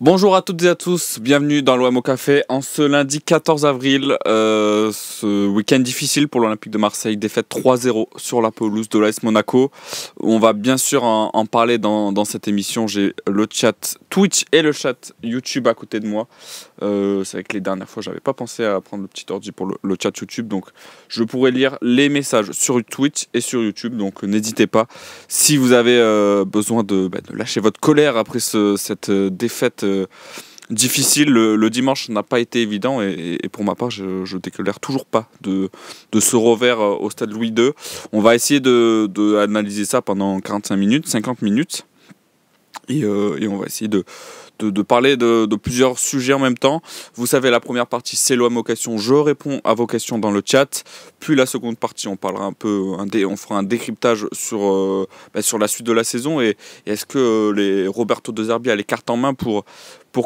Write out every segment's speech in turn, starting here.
Bonjour à toutes et à tous, bienvenue dans l'OM au Café en ce lundi 14 avril, ce week-end difficile pour l'Olympique de Marseille, défaite 3-0 sur la pelouse de l'AS Monaco. On va bien sûr en parler dans cette émission, j'ai le chat Twitch et le chat YouTube à côté de moi. C'est vrai que les dernières fois j'avais pas pensé à prendre le petit ordi pour le chat YouTube, donc je pourrais lire les messages sur Twitch et sur YouTube, donc n'hésitez pas. Si vous avez besoin de lâcher votre colère après cette défaite difficile, le dimanche n'a pas été évident et pour ma part je décolère toujours pas de ce revers au stade Louis II. On va essayer de analyser ça pendant 45 minutes, 50 minutes et on va essayer de parler de plusieurs sujets en même temps. Vous savez, la première partie c'est l'OM aux questions, je réponds à vos questions dans le chat, puis la seconde partie on parlera un peu, on fera un décryptage sur la suite de la saison et est-ce que les Roberto De Zerbi a les cartes en main pour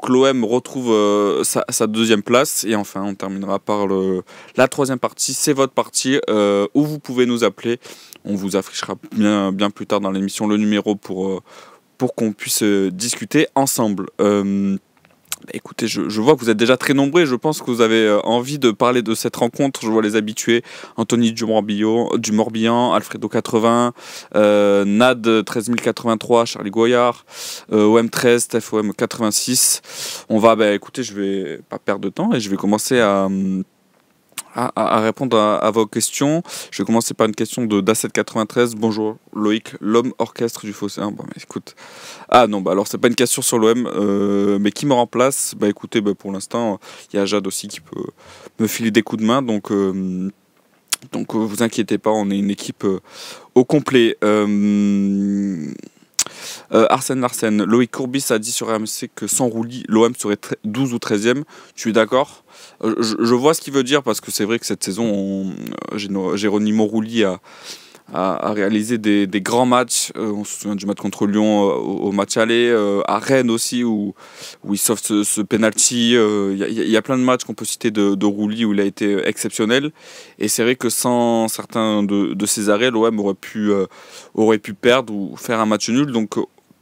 que l'OM retrouve sa deuxième place. Et enfin on terminera par la troisième partie, c'est votre partie où vous pouvez nous appeler. On vous affichera bien plus tard dans l'émission le numéro pour qu'on puisse discuter ensemble. Écoutez, je vois que vous êtes déjà très nombreux et je pense que vous avez envie de parler de cette rencontre. Je vois les habitués, Anthony Dumorbihan, Alfredo 80, Nad 13083, Charlie Goyard, OM13, Steph OM 86. On va, écoutez, je vais pas perdre de temps et je vais commencer à répondre à vos questions. Je vais commencer par une question de d'A793. Bonjour Loïc, l'homme orchestre du Phocéen. Bon, mais écoute. Ah non, alors c'est pas une question sur l'OM, mais qui me remplace? Écoutez, pour l'instant, il y a Jade aussi qui peut me filer des coups de main. Donc vous inquiétez pas, on est une équipe au complet. Arsène, Loïc Courbis a dit sur RMC que sans Roulis, l'OM serait 12 ou 13e. Tu es d'accord? Je vois ce qu'il veut dire parce que c'est vrai que cette saison, Geronimo Roulis a réalisé des grands matchs. On se souvient du match contre Lyon au match aller, à Rennes aussi où il sauve ce penalty. Il y a plein de matchs qu'on peut citer de Roulis où il a été exceptionnel. Et c'est vrai que sans certains de ces arrêts, l'OM aurait pu perdre ou faire un match nul. Donc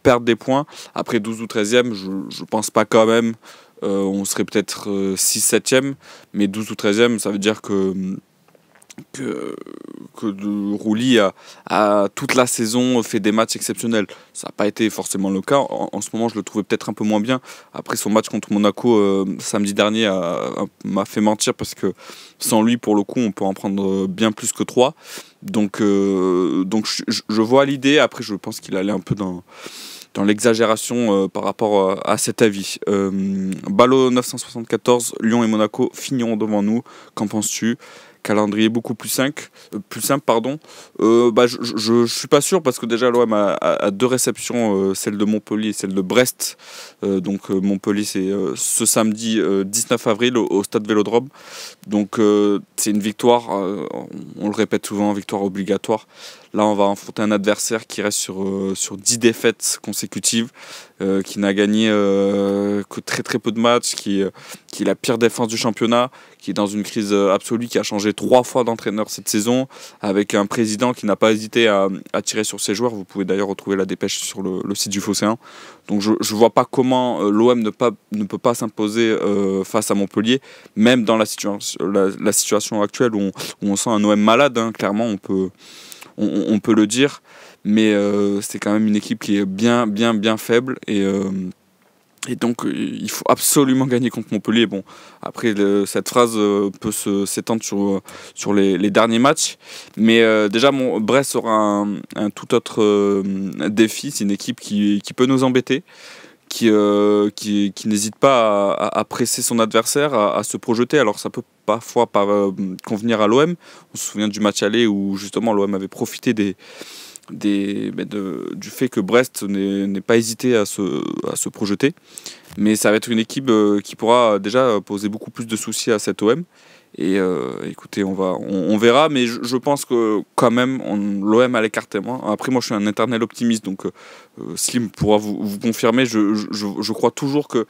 perdre des points. Après 12 ou 13e, je pense pas quand même. On serait peut-être 6-7e. Mais 12 ou 13e, ça veut dire que Roulis a toute la saison fait des matchs exceptionnels. Ça n'a pas été forcément le cas. En ce moment, je le trouvais peut-être un peu moins bien. Après son match contre Monaco samedi dernier m'a fait mentir parce que sans lui, pour le coup, on peut en prendre bien plus que 3. Donc je vois l'idée. Après, je pense qu'il allait un peu dans l'exagération par rapport à cet avis. Ballot 974, Lyon et Monaco finiront devant nous. Qu'en penses-tu? Calendrier beaucoup plus simple, je suis pas sûr parce que déjà l'OM a deux réceptions, celle de Montpellier et celle de Brest. Montpellier c'est ce samedi 19 avril au stade Vélodrome. Donc c'est une victoire, on le répète souvent, victoire obligatoire. Là on va affronter un adversaire qui reste sur 10 défaites consécutives, qui n'a gagné que très très peu de matchs, qui est la pire défense du championnat, qui est dans une crise absolue, qui a changé 3 fois d'entraîneur cette saison, avec un président qui n'a pas hésité à tirer sur ses joueurs. Vous pouvez d'ailleurs retrouver la dépêche sur le site du Phocéen. Donc je ne vois pas comment l'OM ne peut pas s'imposer face à Montpellier, même dans la situation actuelle où on sent un OM malade, hein, clairement on peut le dire, mais c'est quand même une équipe qui est bien faible et donc il faut absolument gagner contre Montpellier. Bon, après cette phrase peut s'étendre sur les derniers matchs, mais déjà Brest aura un tout autre défi. C'est une équipe qui peut nous embêter, qui n'hésite pas à presser son adversaire, à se projeter. Alors ça peut parfois pas convenir à l'OM. On se souvient du match aller où justement l'OM avait profité du fait que Brest n'ait pas hésité à se projeter. Mais ça va être une équipe qui pourra déjà poser beaucoup plus de soucis à cette OM. Et écoutez, on verra, mais je pense que quand même l'OM a l'écart. Après, moi je suis un éternel optimiste, donc Slim pourra vous confirmer. Je crois toujours que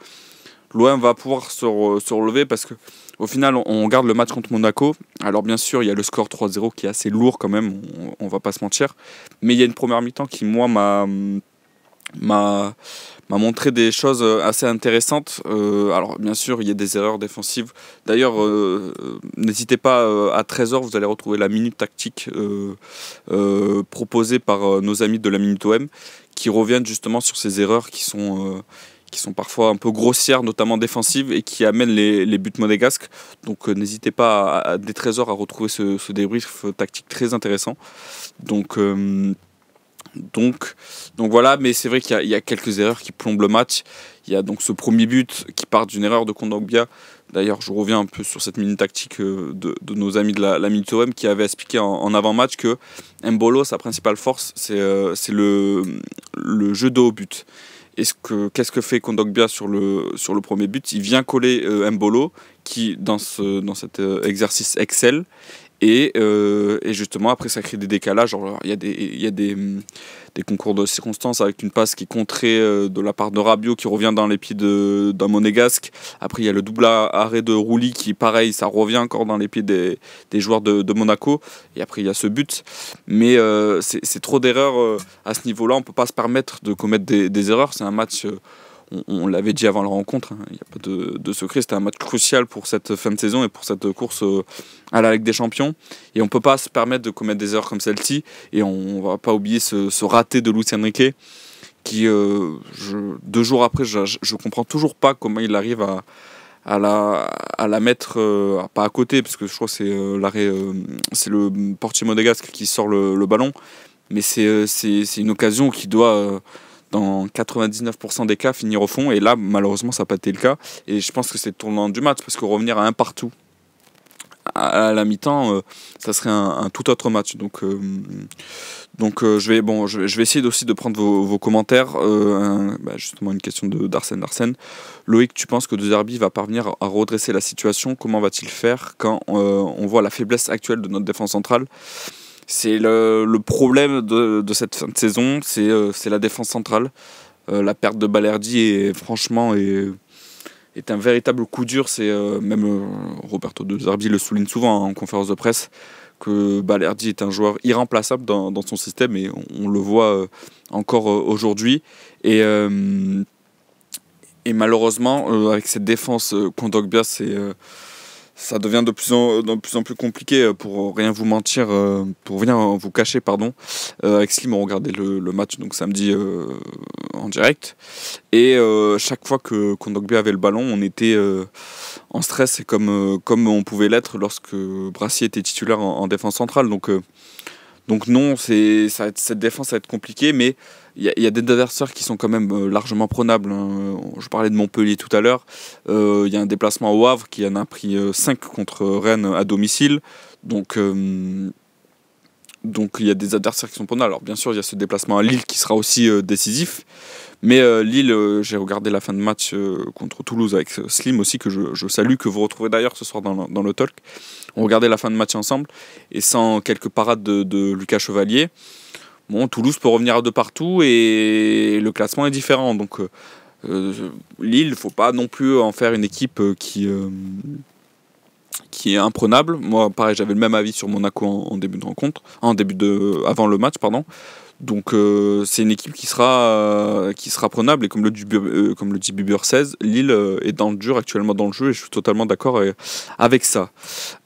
l'OM va pouvoir se relever parce que au final on regarde le match contre Monaco. Alors bien sûr il y a le score 3-0 qui est assez lourd quand même, on va pas se mentir, mais il y a une première mi-temps qui moi m'a montré des choses assez intéressantes. Alors bien sûr, il y a des erreurs défensives. D'ailleurs, n'hésitez pas à 13h, vous allez retrouver la minute tactique proposée par nos amis de la Minute OM, qui reviennent justement sur ces erreurs qui sont parfois un peu grossières, notamment défensives, et qui amènent les buts monégasques. Donc n'hésitez pas dès 13h à retrouver ce débrief tactique très intéressant. Donc, euh, donc, donc voilà, mais c'est vrai qu'il y a quelques erreurs qui plombent le match. Il y a donc ce premier but qui part d'une erreur de Kondogbia. D'ailleurs, je reviens un peu sur cette minute tactique de nos amis de la Minute OM qui avaient expliqué en avant-match que Mbolo, sa principale force, c'est le jeu de haut but. Qu'est-ce que fait Kondogbia sur le premier but? Il vient coller Mbolo qui, dans cet exercice, excelle. Et justement, après, ça crée des décalages. Alors, il y a des concours de circonstances avec une passe qui est contrée de la part de Rabiot qui revient dans les pieds d'un Monégasque. Après, il y a le double arrêt de Rouli qui, pareil, ça revient encore dans les pieds des joueurs de Monaco. Et après, il y a ce but. Mais c'est trop d'erreurs à ce niveau-là. On ne peut pas se permettre de commettre des erreurs. C'est un match. On l'avait dit avant la rencontre, hein, il n'y a pas de secret, c'était un match crucial pour cette fin de saison et pour cette course à la Ligue des Champions. Et on ne peut pas se permettre de commettre des erreurs comme celle-ci. Et on ne va pas oublier ce raté de Luis Enrique qui, 2 jours après, je ne comprends toujours pas comment il arrive à la mettre, pas à côté, parce que je crois que c'est l'arrêt, c'est le portier monégasque qui sort le ballon. Mais c'est une occasion qui doit dans 99% des cas, finir au fond. Et là, malheureusement, ça n'a pas été le cas. Et je pense que c'est le tournant du match, parce que revenir à un partout à la mi-temps, ça serait un tout autre match. Donc, je vais essayer aussi de prendre vos commentaires. Justement, une question d'Arsène. Loïc, tu penses que De Zerbi va parvenir à redresser la situation? Comment va-t-il faire quand on voit la faiblesse actuelle de notre défense centrale? C'est le problème de cette fin de saison, c'est la défense centrale. La perte de Balerdi est un véritable coup dur. C'est même Roberto De Zerbi le souligne souvent en conférence de presse que Balerdi est un joueur irremplaçable dans son système et on le voit encore aujourd'hui. Et malheureusement, avec cette défense Kondogbia, ça devient de plus en plus compliqué, pour rien vous mentir, pour rien vous cacher, pardon. Avec Slim, on regardait le match donc samedi en direct. Et chaque fois que Kondogbia avait le ballon, on était en stress, et comme on pouvait l'être lorsque Brassier était titulaire en défense centrale. Donc non, cette défense va être compliquée, mais il y a des adversaires qui sont quand même largement prenables, hein. Je parlais de Montpellier tout à l'heure. Il y a un déplacement au Havre qui en a pris 5 contre Rennes à domicile. Donc il y a des adversaires qui sont prenables. Alors bien sûr, il y a ce déplacement à Lille qui sera aussi décisif. Mais Lille, j'ai regardé la fin de match contre Toulouse avec Slim aussi, que je salue, que vous retrouvez d'ailleurs ce soir dans le talk. On regardait la fin de match ensemble, et sans quelques parades de Lucas Chevalier, bon, Toulouse peut revenir de partout et le classement est différent. Donc Lille, il ne faut pas non plus en faire une équipe qui est imprenable. Moi, pareil, j'avais le même avis sur Monaco en début de rencontre, avant le match, pardon. Donc c'est une équipe qui sera prenable, et comme le dit Buber 16, Lille est dans le dur actuellement dans le jeu, et je suis totalement d'accord avec ça.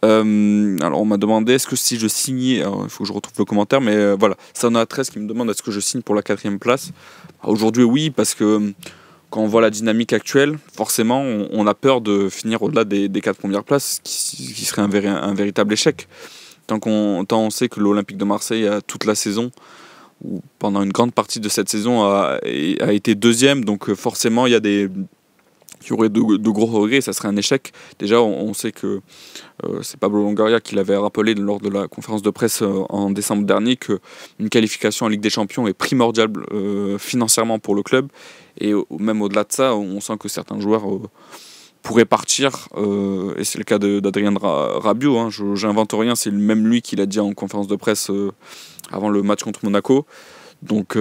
Alors on m'a demandé est-ce que si je signais, il faut que je retrouve le commentaire, mais voilà, ça en a 13 qui me demande est-ce que je signe pour la 4e place. Aujourd'hui oui, parce que quand on voit la dynamique actuelle, forcément on a peur de finir au-delà des 4 premières places, qui serait un véritable échec. Tant on sait que l'Olympique de Marseille a toute la saison, ou pendant une grande partie de cette saison, a été 2e, donc forcément il y aurait de gros regrets, ça serait un échec. Déjà on sait que c'est Pablo Longoria qui l'avait rappelé lors de la conférence de presse en décembre dernier, qu'une qualification en Ligue des Champions est primordiale financièrement pour le club, et même au-delà de ça, on sent que certains joueurs pourraient partir, et c'est le cas d'Adrien Rabiot, hein. J'invente rien, c'est même lui qui l'a dit en conférence de presse avant le match contre Monaco. Donc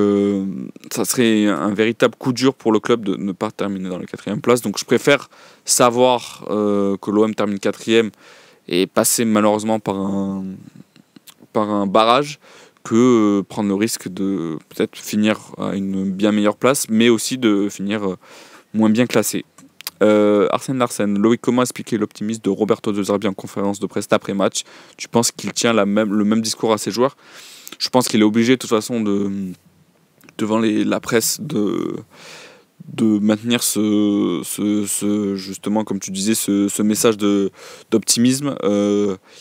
ça serait un véritable coup dur pour le club de ne pas terminer dans la 4e place. Donc je préfère savoir que l'OM termine 4e et passer malheureusement par un barrage, que prendre le risque de peut-être finir à une bien meilleure place, mais aussi de finir moins bien classé. Arsène Larsen, Loïc, comment expliquer l'optimisme de Roberto De Zerbi en conférence de presse après-match? Tu penses qu'il tient le même discours à ses joueurs? Je pense qu'il est obligé de toute façon devant la presse de maintenir justement, comme tu disais, ce message d'optimisme.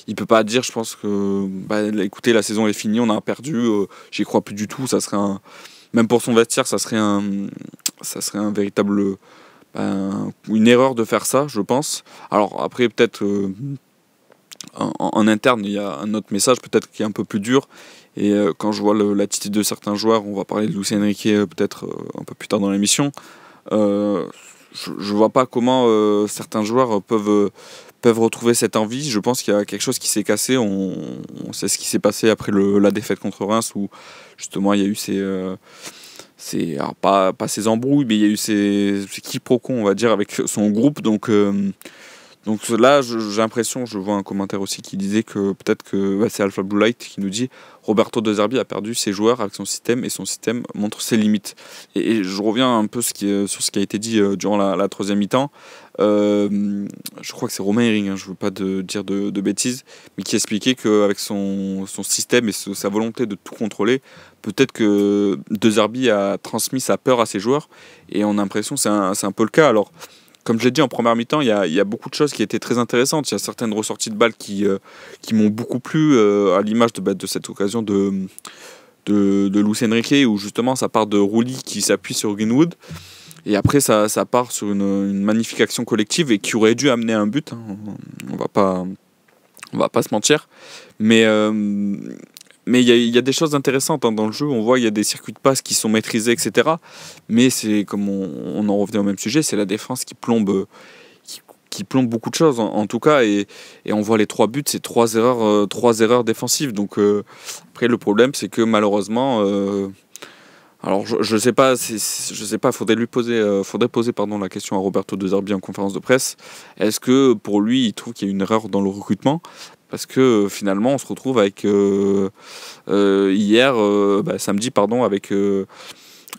Il peut pas dire, je pense que, écoutez, la saison est finie, on a perdu, j'y crois plus du tout. Ça serait même pour son vestiaire, ça serait un véritable, une erreur de faire ça, je pense. Alors après, peut-être en interne, il y a un autre message, peut-être qui est un peu plus dur. Et quand je vois l'attitude de certains joueurs, on va parler de Luis Enrique peut-être un peu plus tard dans l'émission, je vois pas comment certains joueurs peuvent retrouver cette envie. Je pense qu'il y a quelque chose qui s'est cassé. On sait ce qui s'est passé après la défaite contre Reims, où justement il y a eu alors pas ces embrouilles, mais il y a eu ces quiproquos, on va dire, avec son groupe. Donc là, j'ai l'impression, je vois un commentaire aussi qui disait que peut-être que c'est Alpha Blue Light qui nous dit Roberto De Zerbi a perdu ses joueurs avec son système et son système montre ses limites. Et je reviens un peu sur ce qui a été dit durant la troisième mi-temps. Je crois que c'est Romain Hering, je ne veux pas dire de bêtises, mais qui expliquait qu'avec son système et sa volonté de tout contrôler, peut-être que De Zerbi a transmis sa peur à ses joueurs. Et on a l'impression que c'est un peu le cas. Alors, comme je l'ai dit en première mi-temps, il y a beaucoup de choses qui étaient très intéressantes. Il y a certaines ressorties de balles qui m'ont beaucoup plu, à l'image de cette occasion de Luis Enrique, où justement ça part de Rouli qui s'appuie sur Greenwood. Et après, ça part sur une magnifique action collective et qui aurait dû amener un but. Hein. On va pas se mentir. Mais il y a des choses intéressantes dans le jeu. On voit il y a des circuits de passe qui sont maîtrisés, etc. Mais c'est comme on en revenait au même sujet, c'est la défense qui plombe beaucoup de choses en tout cas. Et on voit les 3 buts, c'est 3 erreurs défensives. Donc après le problème c'est que malheureusement, alors je sais pas, faudrait poser la question à Roberto De Zerbi en conférence de presse. Est-ce que pour lui il trouve qu'il y a une erreur dans le recrutement? Parce que finalement, on se retrouve avec samedi, avec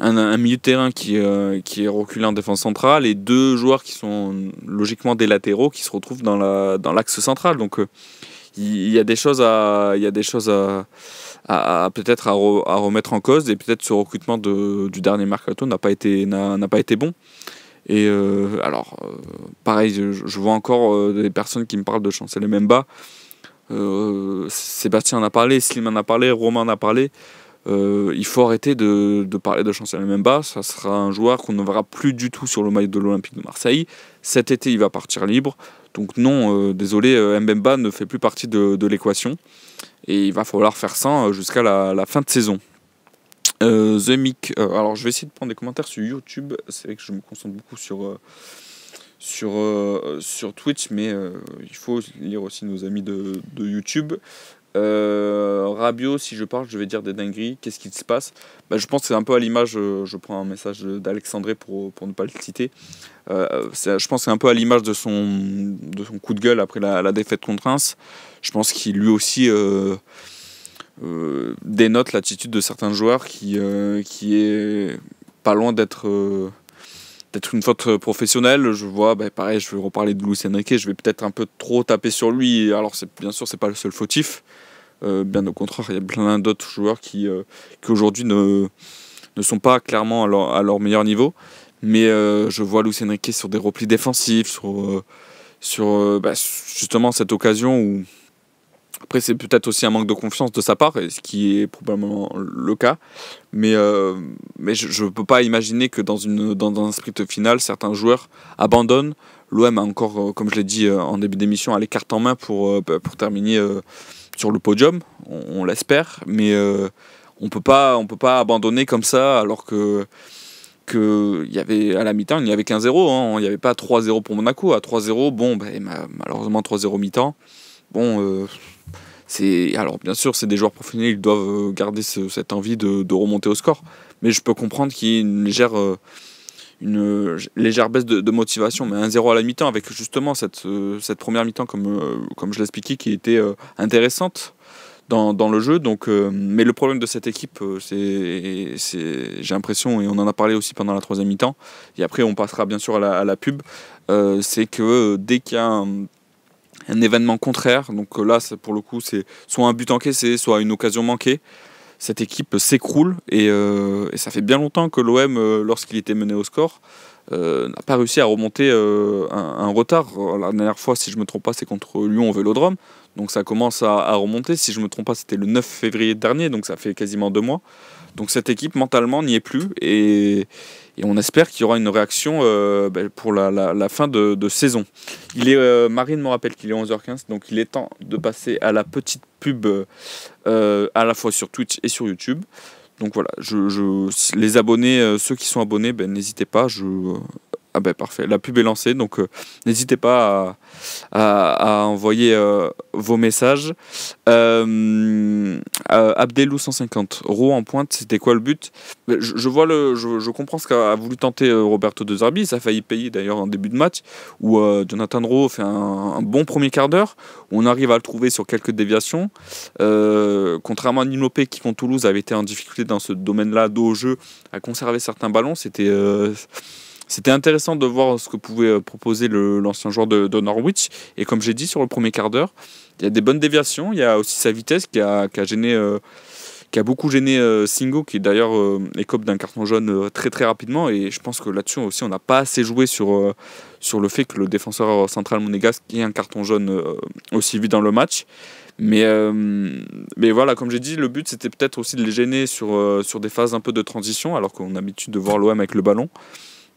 un milieu de terrain qui est reculé en défense centrale et 2 joueurs qui sont logiquement des latéraux qui se retrouvent dans l'axe central. Donc il y a des choses à peut-être à remettre en cause, et peut-être ce recrutement du dernier mercato n'a pas été bon. Et pareil, je vois encore des personnes qui me parlent de Chancel Mbemba. Sébastien en a parlé, Slim en a parlé, Romain en a parlé. Il faut arrêter de parler de Chancel Mbemba. Ça sera un joueur qu'on ne verra plus du tout sur le maillot de l'Olympique de Marseille. Cet été, il va partir libre. Donc non, désolé, Mbemba ne fait plus partie de l'équation. Et il va falloir faire ça jusqu'à la fin de saison. The Mick, alors je vais essayer de prendre des commentaires sur YouTube. C'est vrai que je me concentre beaucoup sur Twitch, mais il faut lire aussi nos amis de YouTube. Rabiot, si je parle, je vais dire des dingueries. Qu'est-ce qui se passe? Je pense que c'est un peu à l'image, je prends un message d'Alexandré pour ne pas le citer. Je pense que c'est un peu à l'image de son coup de gueule après la défaite contre Reims. Je pense qu'il lui aussi dénote l'attitude de certains joueurs qui est pas loin d'être une faute professionnelle. Je vois, pareil, je vais reparler de Luis Enrique, je vais peut-être un peu trop taper sur lui. Alors bien sûr, c'est pas le seul fautif. Bien au contraire, il y a plein d'autres joueurs qui aujourd'hui ne sont pas clairement à leur meilleur niveau. Mais je vois Luis Enrique sur des replis défensifs, sur justement cette occasion où... Après, c'est peut-être aussi un manque de confiance de sa part, ce qui est probablement le cas. Mais je ne peux pas imaginer que dans un sprint final, certains joueurs abandonnent. L'OM a encore, comme je l'ai dit en début d'émission, a les cartes en main pour terminer sur le podium. On l'espère. Mais on peut pas abandonner comme ça, alors que il y avait à la mi-temps, il n'y avait qu'un 0. Hein. Il n'y avait pas 3-0 pour Monaco. À 3-0, malheureusement 3-0 mi-temps. Alors bien sûr, c'est des joueurs professionnels, ils doivent garder cette envie de remonter au score. Mais je peux comprendre qu'il y ait une légère baisse de motivation. Mais 1-0 à la mi-temps, avec justement cette première mi-temps, comme je l'expliquais, qui était intéressante. dans le jeu. Donc, mais le problème de cette équipe, j'ai l'impression, et on en a parlé aussi pendant la troisième mi-temps, et après on passera bien sûr à la pub, c'est que dès qu'il y a un événement contraire, donc là pour le coup c'est soit un but encaissé, soit une occasion manquée, cette équipe s'écroule et ça fait bien longtemps que l'OM, lorsqu'il était mené au score, n'a pas réussi à remonter un retard. La dernière fois, si je ne me trompe pas, c'est contre Lyon au Vélodrome. Donc ça commence à remonter. Si je ne me trompe pas, c'était le 9 février dernier, donc ça fait quasiment 2 mois. Donc cette équipe, mentalement, n'y est plus. Et on espère qu'il y aura une réaction pour la fin de saison. Marine me rappelle qu'il est 11h15, donc il est temps de passer à la petite pub à la fois sur Twitch et sur YouTube. Donc voilà, les abonnés, ceux qui sont abonnés, n'hésitez pas. Parfait, la pub est lancée, donc n'hésitez pas à envoyer vos messages. Abdelou 150, Roux en pointe, c'était quoi le but? Je comprends ce qu'a voulu tenter Roberto De Zerbi, ça a failli payer d'ailleurs en début de match, où Jonathan Roux fait un bon premier quart d'heure, où on arrive à le trouver sur quelques déviations. Contrairement à Ninopé qui contre Toulouse avait été en difficulté dans ce domaine-là, dos au jeu, à conserver certains ballons, c'était intéressant de voir ce que pouvait proposer l'ancien joueur de Norwich. Et comme j'ai dit sur le premier quart d'heure, il y a des bonnes déviations. Il y a aussi sa vitesse qui a beaucoup gêné Singo, qui d'ailleurs écope d'un carton jaune très très rapidement. Et je pense que là-dessus aussi, on n'a pas assez joué sur le fait que le défenseur central monégasque ait un carton jaune aussi vite dans le match. Mais voilà, comme j'ai dit, le but c'était peut-être aussi de les gêner sur des phases un peu de transition, alors qu'on a l'habitude de voir l'OM avec le ballon.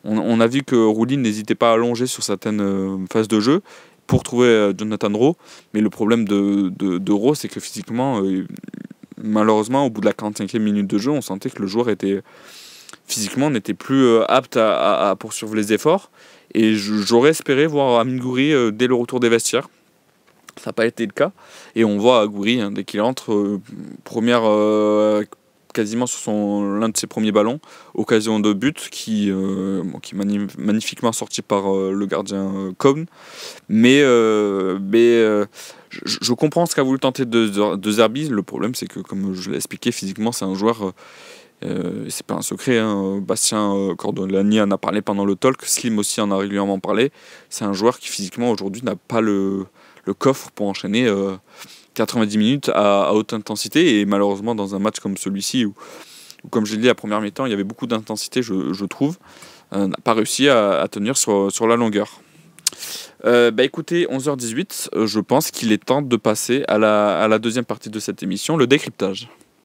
On a vu que Roulin n'hésitait pas à allonger sur certaines phases de jeu pour trouver Jonathan Roux. Mais le problème de Roux, c'est que physiquement, malheureusement, au bout de la 45e minute de jeu, on sentait que le joueur physiquement n'était plus apte à poursuivre les efforts. Et j'aurais espéré voir Amine Gouiri dès le retour des vestiaires. Ça n'a pas été le cas. Et on voit Gouiri, dès qu'il entre, quasiment sur l'un de ses premiers ballons, occasion de but qui est magnifiquement sorti par le gardien Cohn. Mais je comprends ce qu'a voulu tenter de Zerbi. Le problème, c'est que, comme je l'ai expliqué, physiquement, c'est un joueur, c'est pas un secret, hein. Bastien Cordolani en a parlé pendant le talk, Slim aussi en a régulièrement parlé. C'est un joueur qui, physiquement, aujourd'hui, n'a pas le coffre pour enchaîner 90 minutes à haute intensité, et malheureusement dans un match comme celui-ci où comme je l'ai dit à première mi-temps, il y avait beaucoup d'intensité, je trouve, n'a pas réussi à tenir sur la longueur. Écoutez, 11h18, je pense qu'il est temps de passer à la deuxième partie de cette émission, le décryptage.